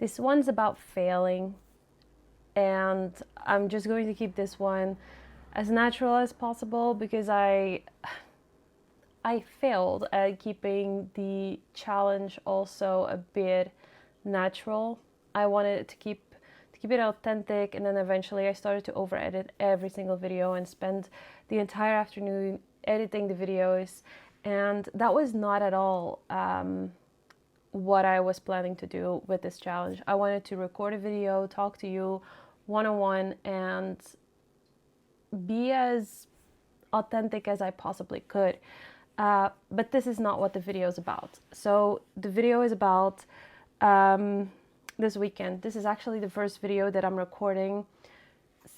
This one's about failing, and I'm just going to keep this one as natural as possible because I failed at keeping the challenge also a bit natural. I wanted to keep it authentic, and then eventually I started to over edit every single video and spend the entire afternoon editing the videos, and that was not at all what I was planning to do with this challenge. I wanted to record a video, talk to you one-on-one, and be as authentic as I possibly could. But this is not what the video is about. So the video is about this weekend. This is actually the first video that I'm recording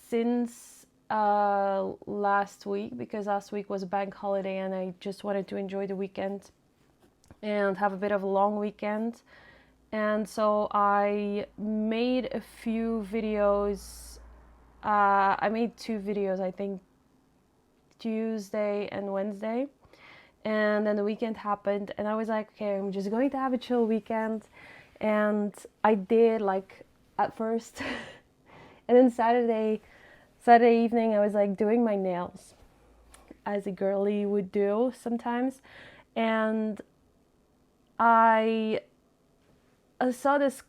since last week, because last week was a bank holiday and I just wanted to enjoy the weekend and have a bit of a long weekend. And so I made a few videos. I made 2 videos, I think Tuesday and Wednesday. And then the weekend happened and I was like, okay, I'm just going to have a chill weekend. And I did, like, at first. And then Saturday evening I was like doing my nails as a girly would do sometimes. And I saw this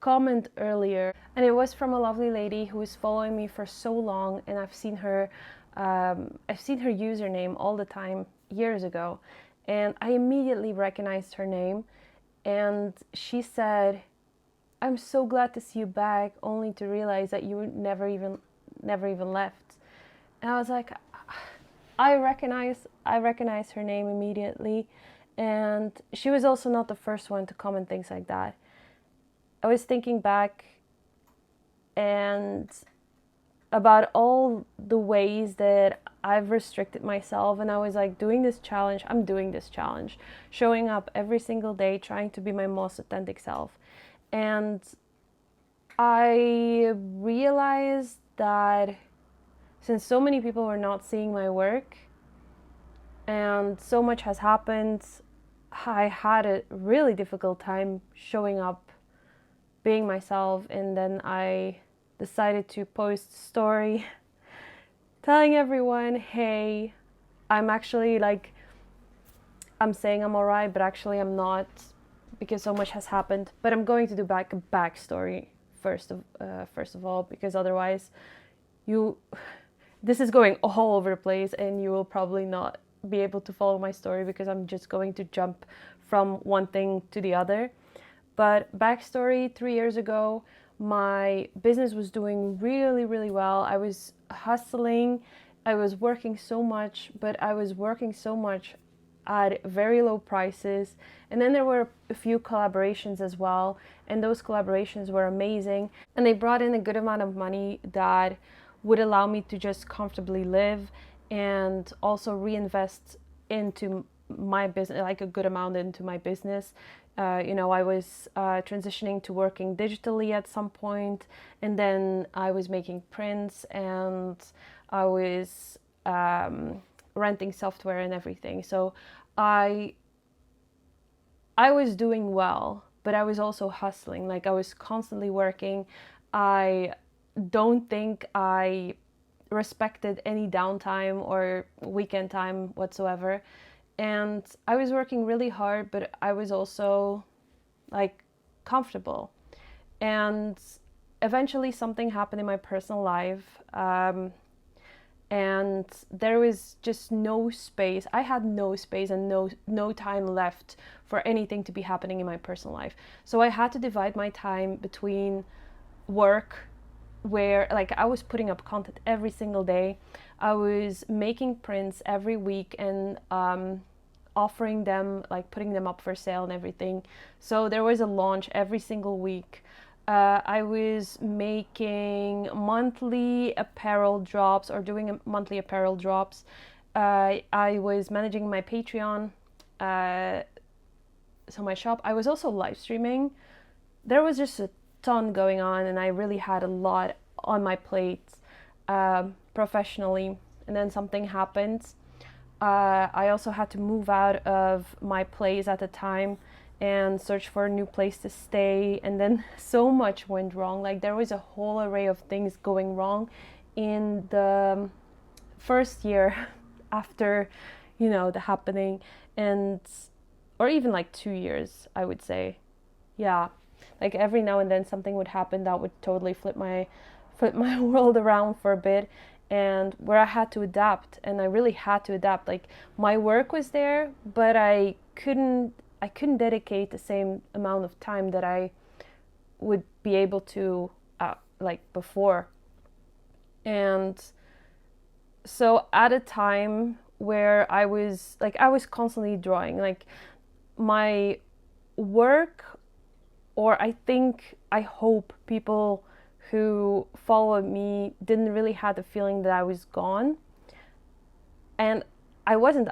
comment earlier, and it was from a lovely lady who was following me for so long, and I've seen her username all the time years ago, and I immediately recognized her name. And she said, "I'm so glad to see you back, only to realize that you never even left." And I was like, I recognize her name immediately. And she was also not the first one to comment things like that. I was thinking back and about all the ways that I've restricted myself, and I was like, I'm doing this challenge, showing up every single day, trying to be my most authentic self. And I realized that since so many people were not seeing my work and so much has happened, I had a really difficult time showing up, being myself. And then I decided to post a story telling everyone, hey, I'm actually like, I'm saying I'm alright, but actually I'm not, because so much has happened. But I'm going to do a backstory first of all, because otherwise this is going all over the place and you will probably not be able to follow my story, because I'm just going to jump from one thing to the other. But backstory, 3 years ago, my business was doing really, really well. I was hustling. I was working so much, but I was working so much at very low prices. And then there were a few collaborations as well. And those collaborations were amazing. And they brought in a good amount of money that would allow me to just comfortably live and also reinvest into my business, like a good amount into my business. I was transitioning to working digitally at some point, and then I was making prints, and I was renting software and everything. So I was doing well, but I was also hustling. Like, I was constantly working. I don't think I respected any downtime or weekend time whatsoever. And I was working really hard, but I was also like comfortable. And eventually something happened in my personal life, and there was just no space. I had no space and no time left for anything to be happening in my personal life. So I had to divide my time between work, where like I was putting up content every single day. I was making prints every week and offering them, like putting them up for sale and everything. So there was a launch every single week. I was making monthly apparel drops, or doing monthly apparel drops. I was managing my Patreon, so my shop. I was also live streaming. There was just a ton going on, and I really had a lot on my plate professionally. And then something happened. I also had to move out of my place at the time, and search for a new place to stay. And then so much went wrong. Like there was a whole array of things going wrong in the first year after, the happening, and or even like 2 years, I would say. Yeah, like every now and then something would happen that would totally flip my world around for a bit, and where I had to adapt, and I really had to adapt. Like my work was there, but I couldn't dedicate the same amount of time that I would be able to like before. And so at a time where I was constantly drawing, like my work, or I hope people who followed me didn't really have the feeling that I was gone. And I wasn't.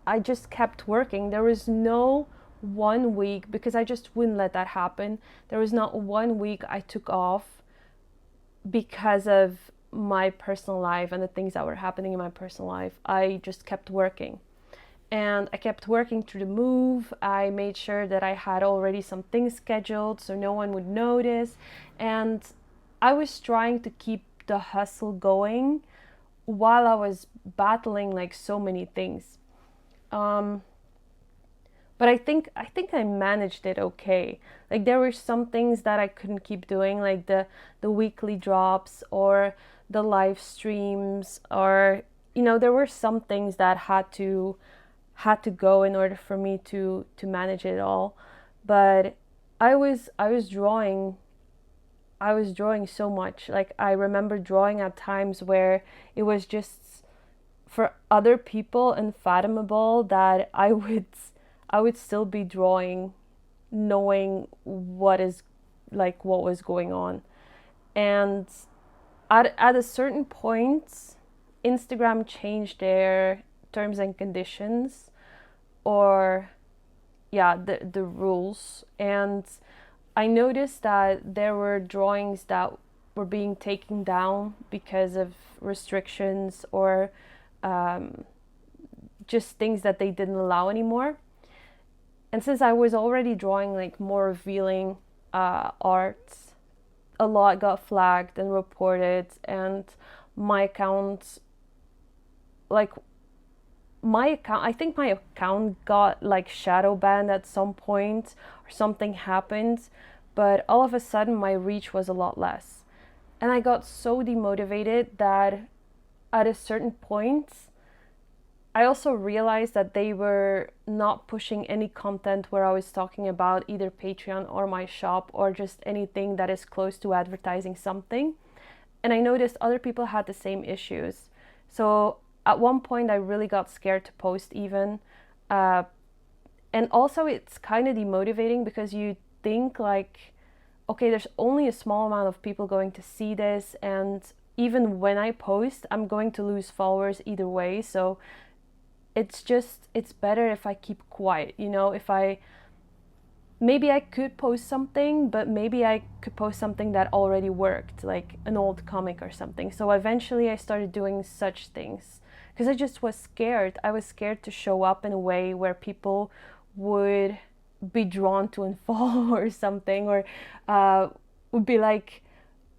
I just kept working. There was no one week, because I just wouldn't let that happen. There was not one week I took off because of my personal life and the things that were happening in my personal life. I just kept working. And I kept working through the move. I made sure that I had already some things scheduled so no one would notice. And I was trying to keep the hustle going while I was battling like so many things. But I think I managed it okay. Like there were some things that I couldn't keep doing, like the weekly drops or the live streams, or there were some things that had to go in order for me to manage it all. But I was drawing so much. Like I remember drawing at times where it was just for other people unfathomable that I would still be drawing, knowing what was going on. And at a certain point, Instagram changed their terms and conditions, or the rules. And I noticed that there were drawings that were being taken down because of restrictions, or just things that they didn't allow anymore. And since I was already drawing like more revealing art, a lot got flagged and reported, and my account, I think my account got like shadow banned at some point, or something happened, but all of a sudden my reach was a lot less. And I got so demotivated that at a certain point, I also realized that they were not pushing any content where I was talking about either Patreon or my shop, or just anything that is close to advertising something. And I noticed other people had the same issues. So at one point I really got scared to post even. And also it's kind of demotivating, because you think like, okay, there's only a small amount of people going to see this, and even when I post, I'm going to lose followers either way. So it's better if I keep quiet, maybe I could post something, but maybe I could post something that already worked, like an old comic or something. So eventually I started doing such things, because I just was scared. I was scared to show up in a way where people would be drawn to unfollow or something, or would be like,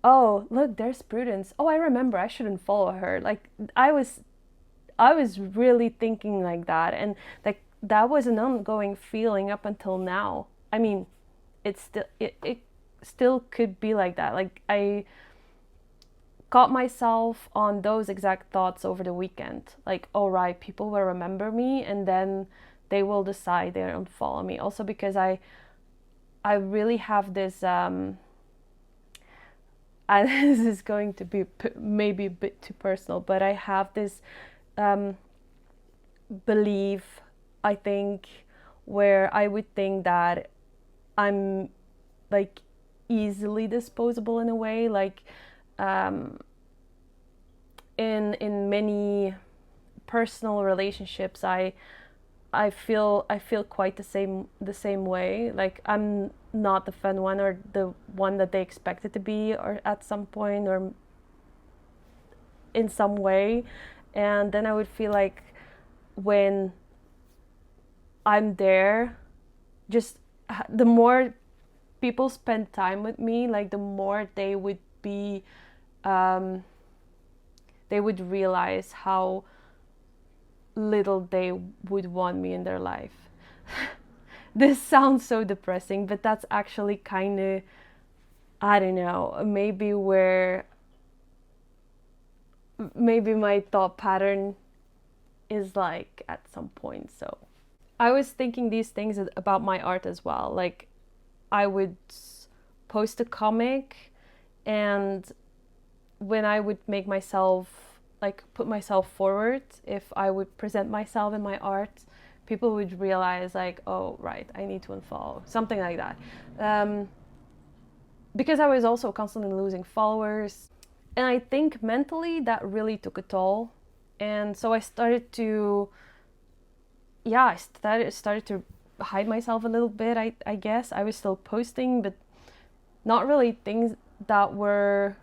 oh, look, there's Prudence. Oh, I remember, I shouldn't follow her. Like I was really thinking like that, and like that was an ongoing feeling up until now. I mean, it still could be like that. Like I caught myself on those exact thoughts over the weekend. Like, all right, people will remember me, and then they will decide they don't follow me. Also because I really have this and this is going to be maybe a bit too personal, but I have this belief, I think, where I would think that I'm like easily disposable in a way, like in many personal relationships I feel quite the same way. Like I'm not the fun one, or the one that they expected to be, or at some point, or in some way. And then I would feel like when I'm there, just the more people spend time with me, like the more they would be, they would realize how little they would want me in their life. This sounds so depressing, but that's actually kind of, I don't know, maybe my thought pattern is like at some point. So I was thinking these things about my art as well. Like I would post a comic, and when I would make myself, like put myself forward, if I would present myself in my art, people would realize like, oh right, I need to unfollow, something like that. Because I was also constantly losing followers, and I think mentally that really took a toll. And so I started to, started to hide myself a little bit. I guess I was still posting, but not really things that were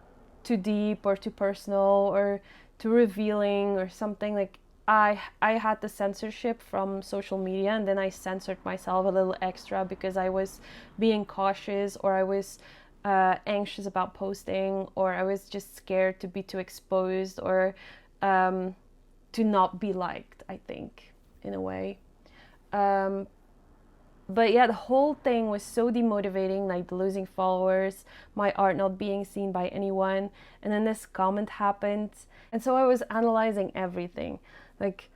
too deep or too personal or too revealing or something. Like I had the censorship from social media, and then I censored myself a little extra because I was being cautious, or I was anxious about posting, or I was just scared to be too exposed, or to not be liked, I think, in a way. But yeah, the whole thing was so demotivating, like losing followers, my art not being seen by anyone. And then this comment happened. And so I was analyzing everything. Like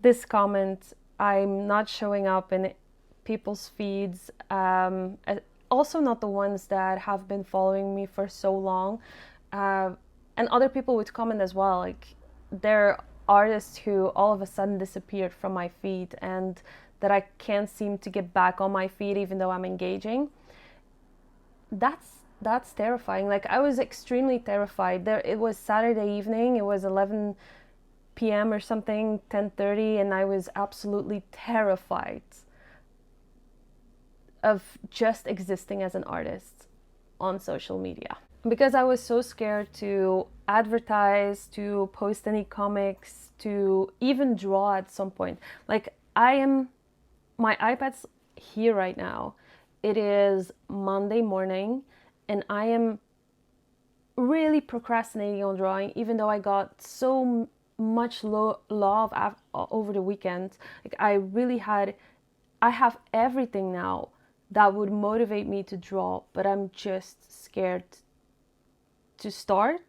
this comment, I'm not showing up in people's feeds, also not the ones that have been following me for so long. And other people would comment as well. Like there are artists who all of a sudden disappeared from my feed, and that I can't seem to get back on my feed even though I'm engaging. That's terrifying. Like I was extremely terrified. It was Saturday evening. It was 11 p.m. or something, 10:30, and I was absolutely terrified of just existing as an artist on social media, because I was so scared to advertise, to post any comics, to even draw at some point. Like my iPad's here right now. It is Monday morning, and I am really procrastinating on drawing, even though I got so much love over the weekend. Like I have everything now that would motivate me to draw, but I'm just scared to start.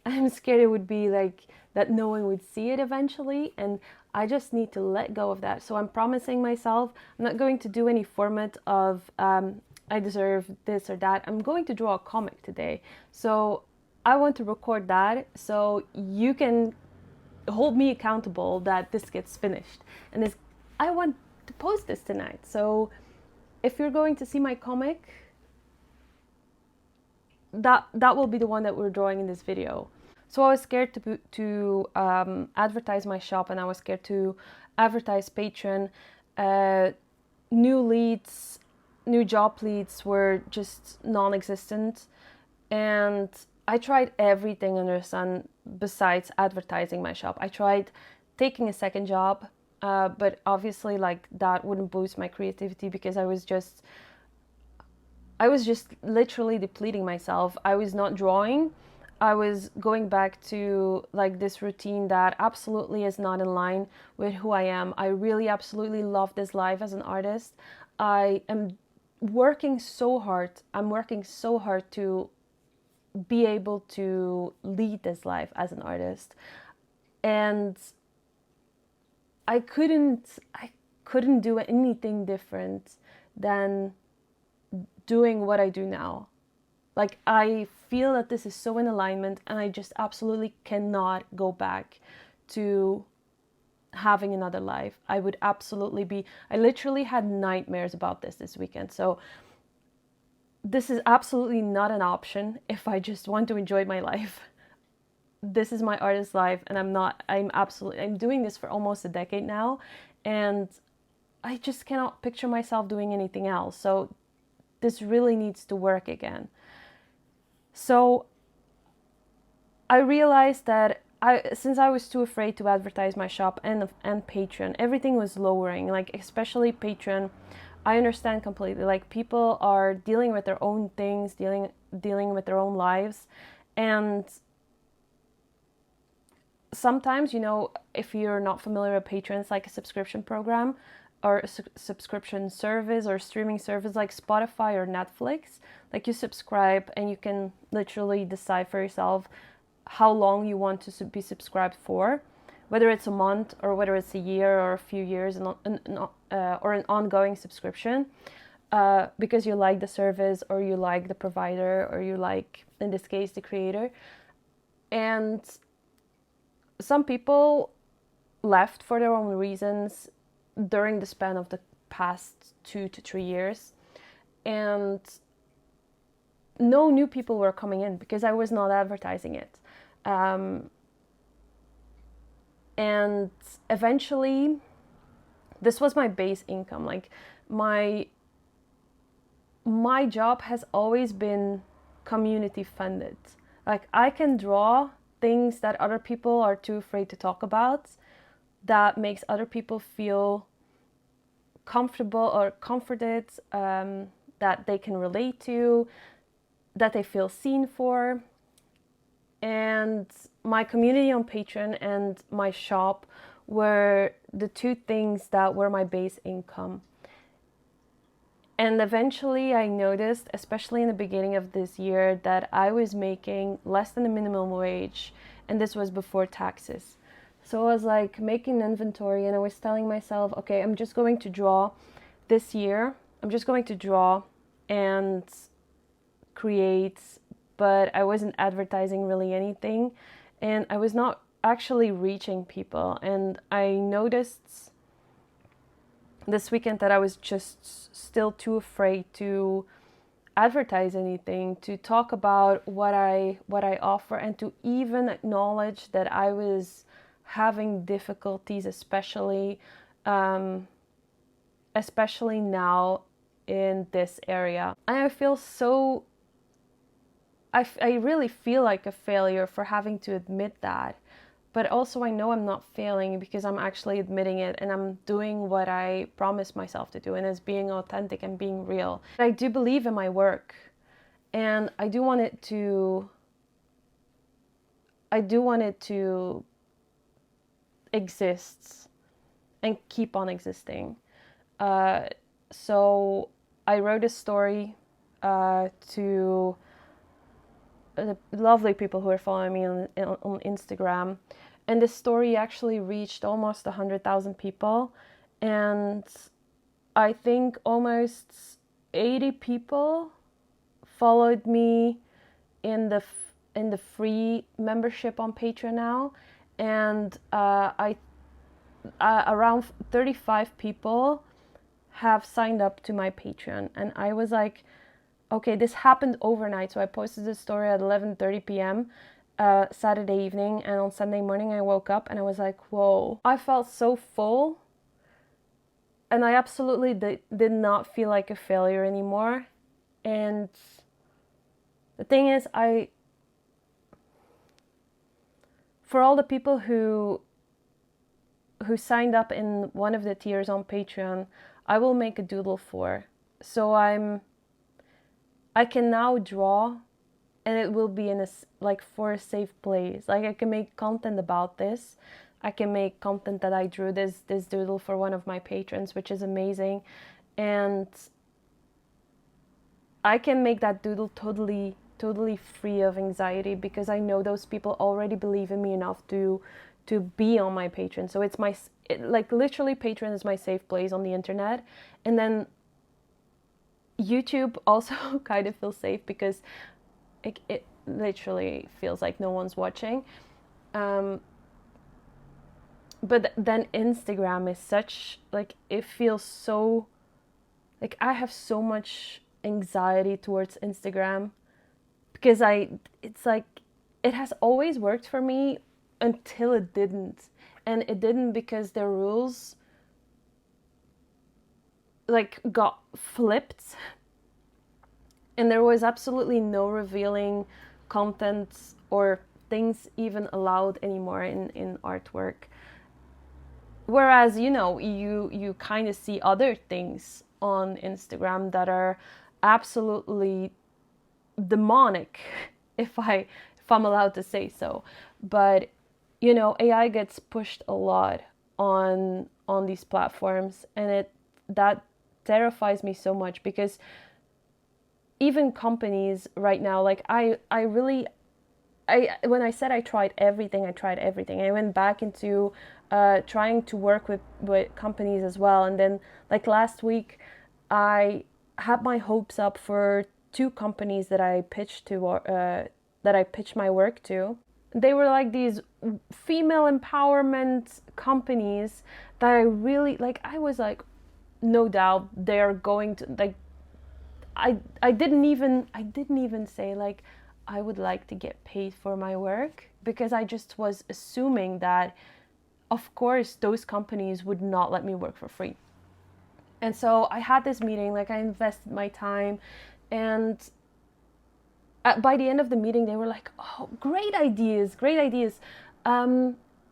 I'm scared it would be like that no one would see it eventually, and I just need to let go of that. So I'm promising myself I'm not going to do any format of I deserve this or that. I'm going to draw a comic today. So I want to record that so you can hold me accountable that this gets finished. And I want to post this tonight. So if you're going to see my comic, that will be the one that we're drawing in this video. So I was scared to advertise my shop, and I was scared to advertise Patreon. New leads, new job leads were just non-existent, and I tried everything under the sun besides advertising my shop. I tried taking a second job, but obviously like that wouldn't boost my creativity because I was just literally depleting myself. I was not drawing. I was going back to like this routine that absolutely is not in line with who I am. I really absolutely love this life as an artist. I am working so hard. I'm working so hard to be able to lead this life as an artist. And I couldn't do anything different than doing what I do now. Like I feel that this is so in alignment, and I just absolutely cannot go back to having another life. I literally had nightmares about this weekend. So this is absolutely not an option if I just want to enjoy my life. This is my artist life, and I'm doing this for almost a decade now, and I just cannot picture myself doing anything else. So this really needs to work again. So I realized that since I was too afraid to advertise my shop and Patreon, everything was lowering, like especially Patreon. I understand completely. Like, people are dealing with their own things, dealing with their own lives, and sometimes, you know, if you're not familiar with Patreon, it's like a subscription program or a subscription service or streaming service like Spotify or Netflix. Like, you subscribe and you can literally decide for yourself how long you want to be subscribed for, whether it's a month or whether it's a year or a few years, or an ongoing subscription, because you like the service or you like the provider or you like, in this case, the creator. And some people left for their own reasons during the span of the past 2 to 3 years, and no new people were coming in because I was not advertising it. And eventually, this was my base income. Like, my job has always been community funded. Like, I can draw things that other people are too afraid to talk about, that makes other people feel comfortable or comforted, that they can relate to, that they feel seen for. And my community on Patreon and my shop were the two things that were my base income. And eventually I noticed, especially in the beginning of this year, that I was making less than the minimum wage, and this was before taxes. So I was like making inventory, and I was telling myself, okay, I'm just going to draw this year. I'm just going to draw and create, but I wasn't advertising really anything, and I was not actually reaching people. And I noticed this weekend that I was just still too afraid to advertise anything, to talk about what I offer, and to even acknowledge that I was having difficulties, especially now in this area. And I feel so, I really feel like a failure for having to admit that. But also I know I'm not failing because I'm actually admitting it, and I'm doing what I promised myself to do, and it's being authentic and being real. I do believe in my work, and I do want it to exist and keep on existing. So I wrote a story to the lovely people who are following me on Instagram, and this story actually reached almost 100,000 people, and I think almost 80 people followed me in the free membership on Patreon now, and around 35 people have signed up to my Patreon. And I was like, okay, this happened overnight. So I posted this story at 11:30 p.m. Saturday evening, and on Sunday morning I woke up and I was like, whoa. I felt so full, and I absolutely did not feel like a failure anymore. And the thing is, for all the people who signed up in one of the tiers on Patreon, I will make a doodle for. So I can now draw, and it will be in for a safe place. Like, I can make content about this. I can make content that I drew this doodle for one of my patrons, which is amazing. And I can make that doodle totally free of anxiety, because I know those people already believe in me enough to be on my Patreon. So it's literally Patreon is my safe place on the internet. And then YouTube also kind of feels safe, because it literally feels like no one's watching. But then Instagram is such, it feels so, I have so much anxiety towards Instagram, because it has always worked for me until it didn't. And it didn't because the rules got flipped, and there was absolutely no revealing content or things even allowed anymore in artwork. Whereas, you kind of see other things on Instagram that are absolutely demonic, if I'm allowed to say so. But you know, AI gets pushed a lot on these platforms, and that terrifies me so much, because even companies right now, like I really, when I said I tried everything, I went back into trying to work with companies as well. And then like last week, I had my hopes up for two companies that I pitched to, that I pitched my work to. They were like these female empowerment companies that I really like. I was like, no doubt they're going to like. I didn't even say like I would like to get paid for my work, because I just was assuming that of course those companies would not let me work for free. And so I had this meeting, like I invested my time, and by the end of the meeting they were like, oh, great ideas,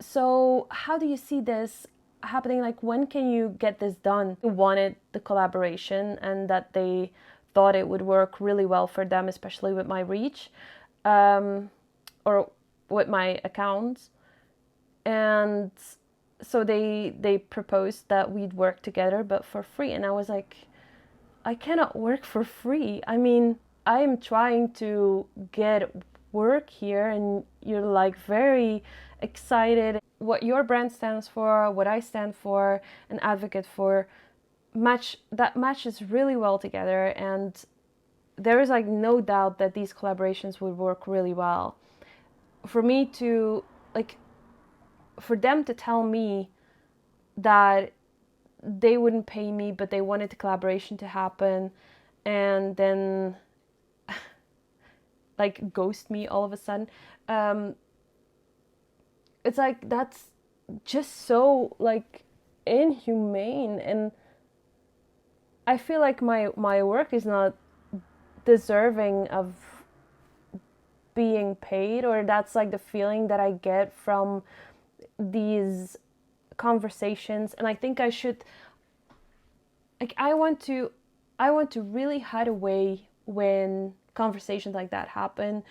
so how do you see this happening? Like, when can you get this done? They wanted the collaboration, and that they thought it would work really well for them, especially with my reach, or with my accounts. And so they proposed that we'd work together, but for free. And I was like, I cannot work for free. I mean, I'm trying to get work here, and you're like very excited. What your brand stands for, what I stand for and advocate for, matches really well together. And there is like no doubt that these collaborations would work really well. For me to like, for them to tell me that they wouldn't pay me, but they wanted the collaboration to happen, and then like ghost me all of a sudden, it's like, that's just so like inhumane. And I feel like my work is not deserving of being paid, or that's like the feeling that I get from these conversations. And I think I should, like, I want to really hide away when conversations like that happen,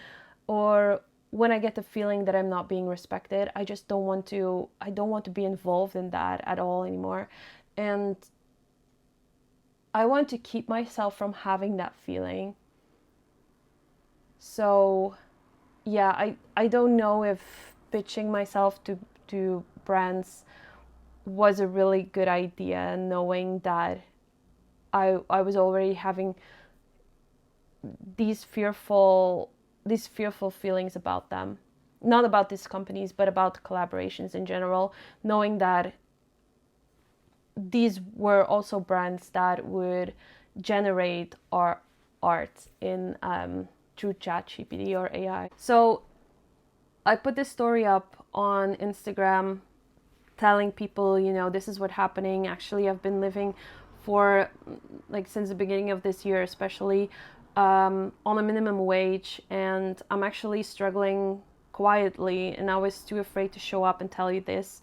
or when I get the feeling that I'm not being respected. I don't want to be involved in that at all anymore. And I want to keep myself from having that feeling. So yeah, I don't know if pitching myself to brands was a really good idea, knowing that I was already having these fearful feelings about them. Not about these companies, but about collaborations in general, knowing that these were also brands that would generate our art in through ChatGPT or AI. So I put this story up on Instagram telling people, you know, this is what's happening. Actually, I've been living for like since the beginning of this year, especially on a minimum wage, and I'm actually struggling quietly, and I was too afraid to show up and tell you this.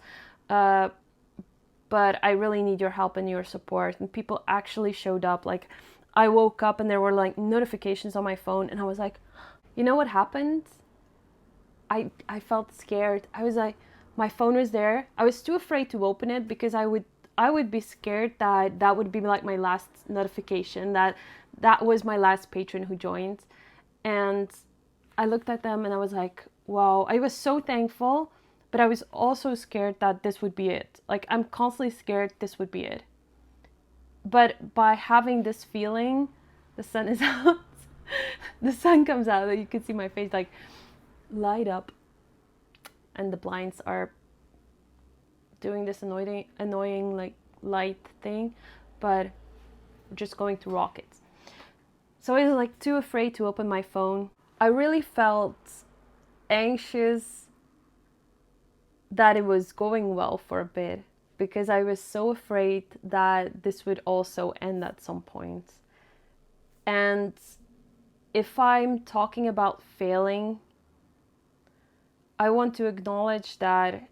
But I really need your help and your support. And people actually showed up. Like, I woke up and there were like notifications on my phone, and I was like, you know what happened? I felt scared. I was like, my phone was there. I was too afraid to open it, because I would be scared that would be like my last notification, that was my last patron who joined. And I looked at them and I was like, wow, I was so thankful, but I was also scared that this would be it. Like, I'm constantly scared this would be it. But by having this feeling, the sun is out. The sun comes out, you can see my face like light up, and the blinds are doing this annoying like light thing, but just going to rockets. So I was like too afraid to open my phone. I really felt anxious that it was going well for a bit, because I was so afraid that this would also end at some point. And if I'm talking about failing, I want to acknowledge that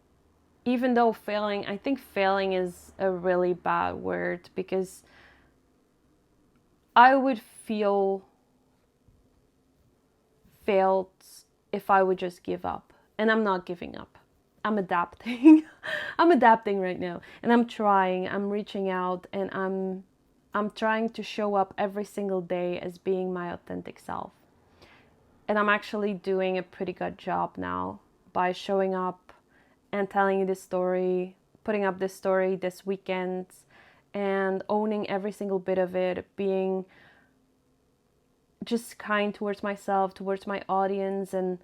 even though failing, I think failing is a really bad word, because I would feel failed if I would just give up. And I'm not giving up. I'm adapting. I'm adapting right now. And I'm trying. I'm reaching out, and I'm trying to show up every single day as being my authentic self. And I'm actually doing a pretty good job now by showing up and telling you this story, putting up this story this weekend, and owning every single bit of it, being just kind towards myself, towards my audience, and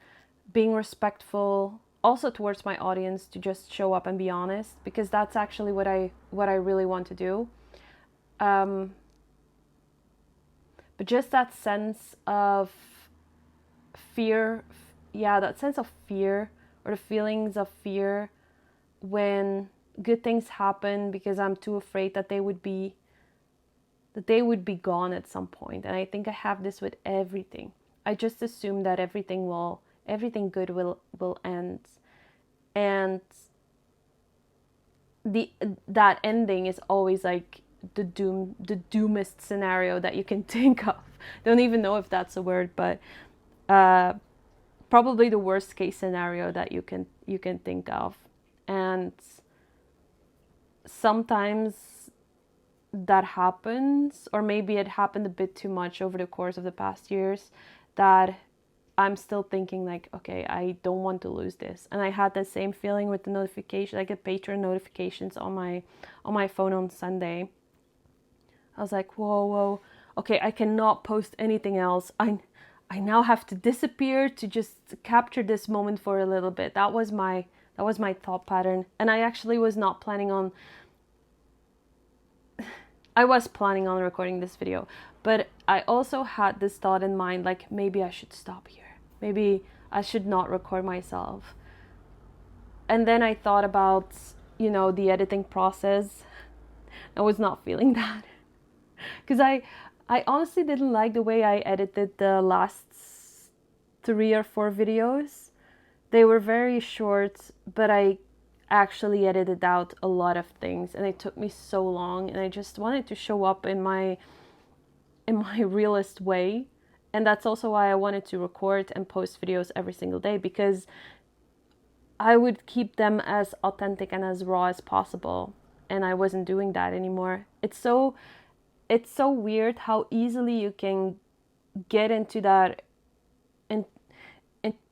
being respectful also towards my audience, to just show up and be honest, because that's actually what I really want to do. But just that sense of fear, that sense of fear, or the feelings of fear when good things happen, because I'm too afraid that they would be gone at some point. And I think I have this with everything. I just assume that everything good will end, and that ending is always like the doomest scenario that you can think of. Don't even know if that's a word, but probably the worst case scenario that you can think of. And sometimes that happens, or maybe it happened a bit too much over the course of the past years, that I'm still thinking like, okay, I don't want to lose this. And I had the same feeling with the notification, like the Patreon notifications on my phone on Sunday. I was like, whoa, okay, I cannot post anything else. I now have to disappear to just capture this moment for a little bit. That was my thought pattern. And I actually was not planning on I was planning on recording this video, but I also had this thought in mind, like maybe I should stop here. Maybe I should not record myself. And then I thought about, the editing process. I was not feeling that. Because I honestly didn't like the way I edited the last 3 or 4 videos. They were very short, but I actually edited out a lot of things, and it took me so long, and I just wanted to show up in my realist way. And that's also why I wanted to record and post videos every single day, because I would keep them as authentic and as raw as possible, and I wasn't doing that anymore. It's so weird how easily you can get into that, into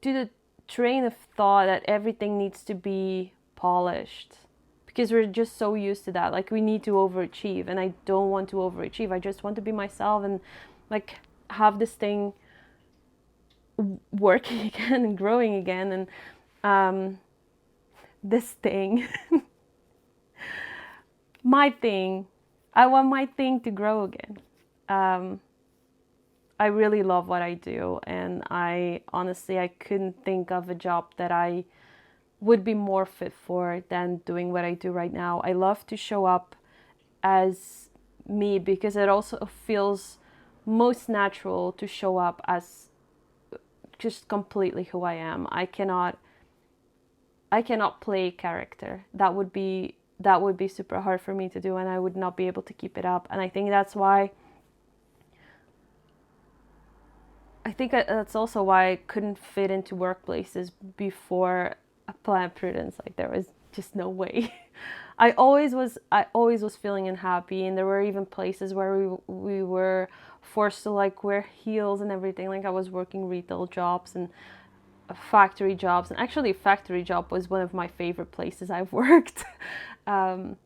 the train of thought that everything needs to be polished, because we're just so used to that. Like, we need to overachieve, and I don't want to overachieve. I just want to be myself and like have this thing working again and growing again. And this thing my thing, I want my thing to grow again. I really love what I do, and I couldn't think of a job that I would be more fit for than doing what I do right now. I love to show up as me, because it also feels most natural to show up as just completely who I am. I cannot play character. That would be super hard for me to do, and I would not be able to keep it up. And I think that's also why I couldn't fit into workplaces before Planned Prudence. Like, there was just no way. I always was feeling unhappy, and there were even places where we were forced to like wear heels and everything. Like, I was working retail jobs and factory jobs, and actually a factory job was one of my favorite places I've worked. The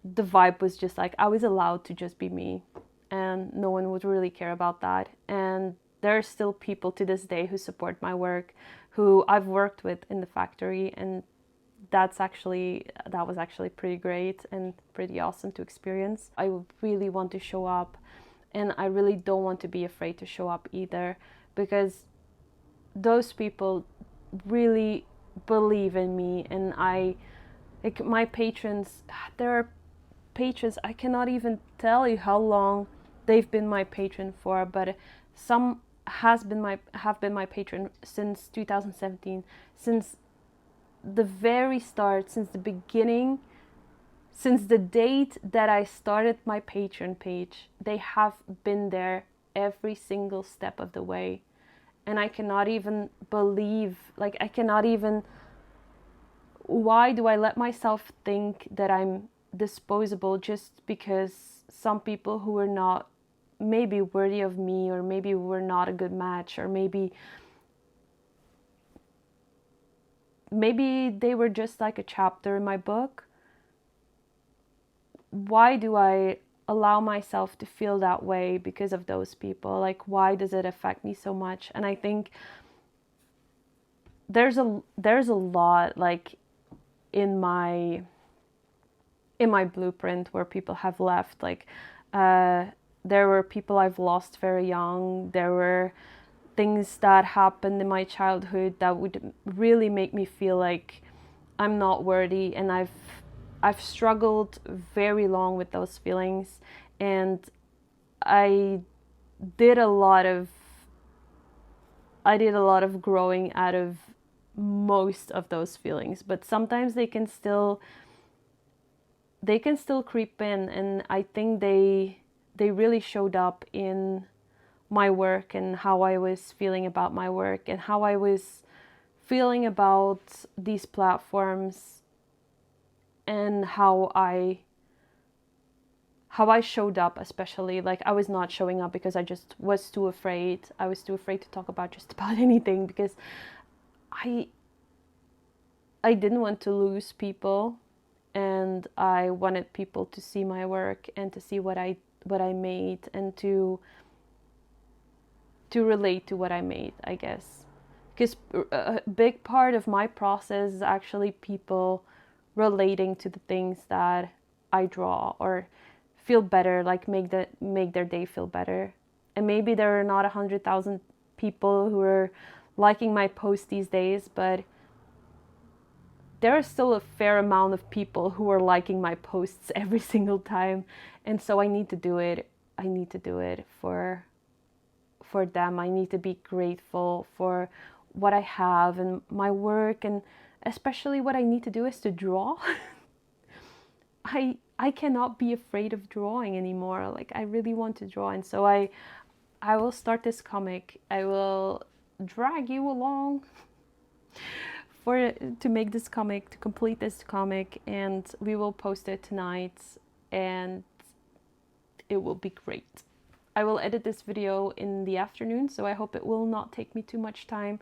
vibe was just like I was allowed to just be me, and no one would really care about that. And there are still people to this day who support my work, who I've worked with in the factory, and that was actually pretty great and pretty awesome to experience. I really want to show up, and I really don't want to be afraid to show up either, because those people really believe in me. And my patrons, there are patrons, I cannot even tell you how long they've been my patron for, but some have been my patron since 2017, since the very start, since the beginning, since the date that I started my Patreon page, they have been there every single step of the way. And I cannot even believe, like, why do I let myself think that I'm disposable just because some people who are not maybe worthy of me, or maybe we're not a good match, or maybe they were just like a chapter in my book. Why do I allow myself to feel that way because of those people? Like, why does it affect me so much? And I think there's a lot, like, in my blueprint where people have left. Like, there were people I've lost very young. There were things that happened in my childhood that would really make me feel like I'm not worthy, and I've struggled very long with those feelings, and I did a lot of growing out of most of those feelings, but sometimes they can still creep in, and I think they really showed up in my work and how I was feeling about my work and how I was feeling about these platforms, and how I showed up, especially. Like, I was not showing up because I just was too afraid. I was too afraid to talk about just about anything, because I didn't want to lose people, and I wanted people to see my work and to see what I made, and to relate to what I made, I guess. Because a big part of my process is actually people relating to the things that I draw, or feel better, like make their day feel better. And maybe there are not 100,000 people who are liking my posts these days, but there are still a fair amount of people who are liking my posts every single time. And so I need to do it. I need to do it for them. I need to be grateful for what I have and my work, and especially what I need to do is to draw. I cannot be afraid of drawing anymore. Like, I really want to draw, and so I will start this comic. I will drag you along to make this comic, to complete this comic, and we will post it tonight, and it will be great. I will edit this video in the afternoon, so I hope it will not take me too much time.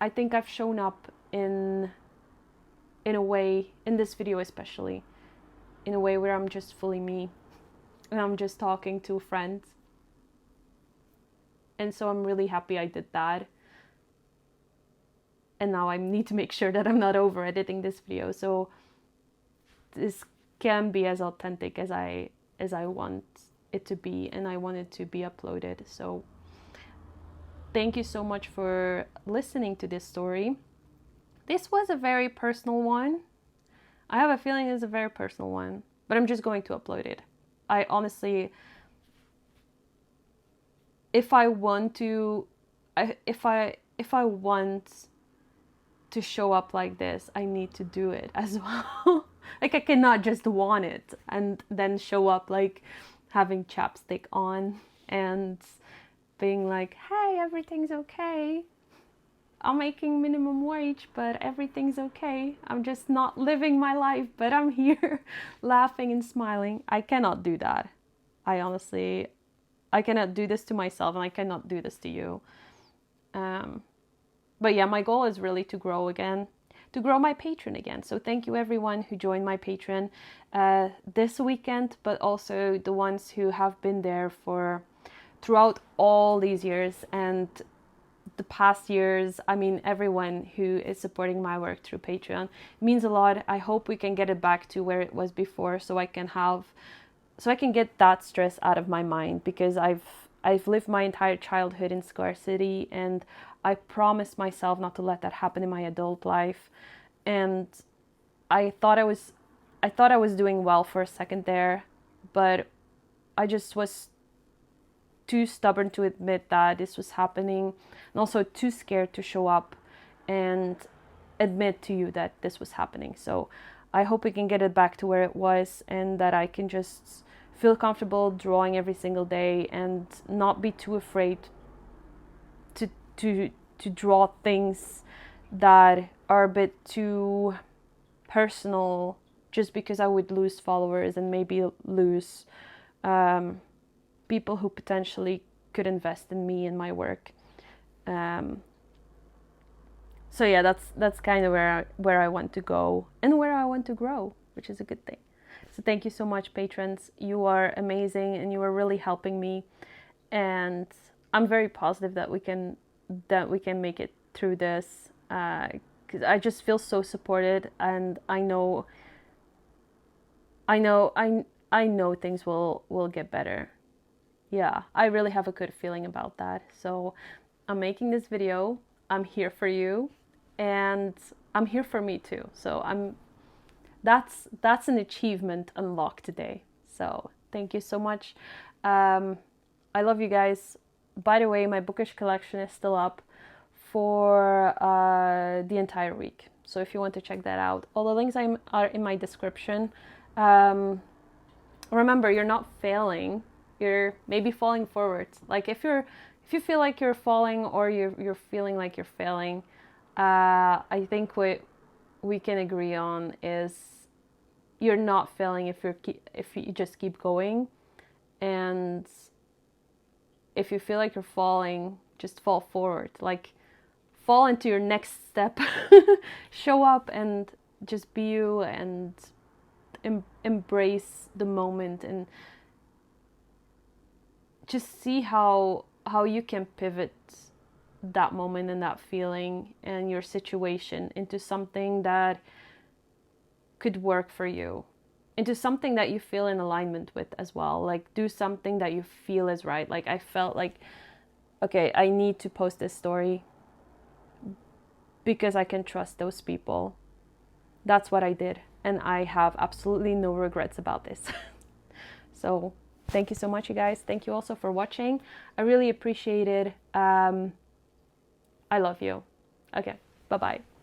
I think I've shown up in a way, in this video especially, in a way where I'm just fully me, and I'm just talking to a friend. And so I'm really happy I did that. And now I need to make sure that I'm not over editing this video, so this can be as authentic as I want it to be, and I want it to be uploaded. So thank you so much for listening to this story. This was a very personal one. I have a feeling it's a very personal one, but I'm just going to upload it. I honestly, if I want to show up like this, I need to do it as well. Like, I cannot just want it and then show up like having chapstick on and being like, hey, everything's okay. I'm making minimum wage, but everything's okay. I'm just not living my life, but I'm here laughing and smiling. I cannot do that. I cannot do this to myself, and I cannot do this to you. But yeah, my goal is really to grow again, to grow my Patreon again. So thank you everyone who joined my Patreon this weekend, but also the ones who have been there throughout all these years and the past years. I mean, everyone who is supporting my work through Patreon means a lot. I hope we can get it back to where it was before, so I can get that stress out of my mind, because I've lived my entire childhood in scarcity, and I promised myself not to let that happen in my adult life. And I thought I was doing well for a second there, but I just was too stubborn to admit that this was happening, and also too scared to show up and admit to you that this was happening. So I hope we can get it back to where it was, and that I can just feel comfortable drawing every single day and not be too afraid to draw things that are a bit too personal, just because I would lose followers and maybe lose people who potentially could invest in me and my work. So yeah, that's kind of where I want to go and where I want to grow, which is a good thing. So thank you so much, patrons. You are amazing and you are really helping me, and I'm very positive that we can make it through this, because I just feel so supported, and I know things will get better. Yeah, I really have a good feeling about that. So I'm making this video. I'm here for you, and I'm here for me too. So that's an achievement unlocked today. So thank you so much. I love you guys. By the way, my bookish collection is still up for the entire week. So if you want to check that out, all the links are in my description. Remember, you're not failing. You're maybe falling forward. Like if you feel like you're falling, or you're feeling like you're failing, I think what we can agree on is you're not failing if you just keep going. And if you feel like you're falling, just fall forward. Like fall into your next step. Show up and just be you, and embrace the moment, and just see how you can pivot that moment and that feeling and your situation into something that could work for you, into something that you feel in alignment with as well. Like do something that you feel is right. Like I felt like, okay, I need to post this story because I can trust those people. That's what I did, and I have absolutely no regrets about this. So thank you so much, you guys. Thank you also for watching. I really appreciate it. I love you. Okay, bye-bye.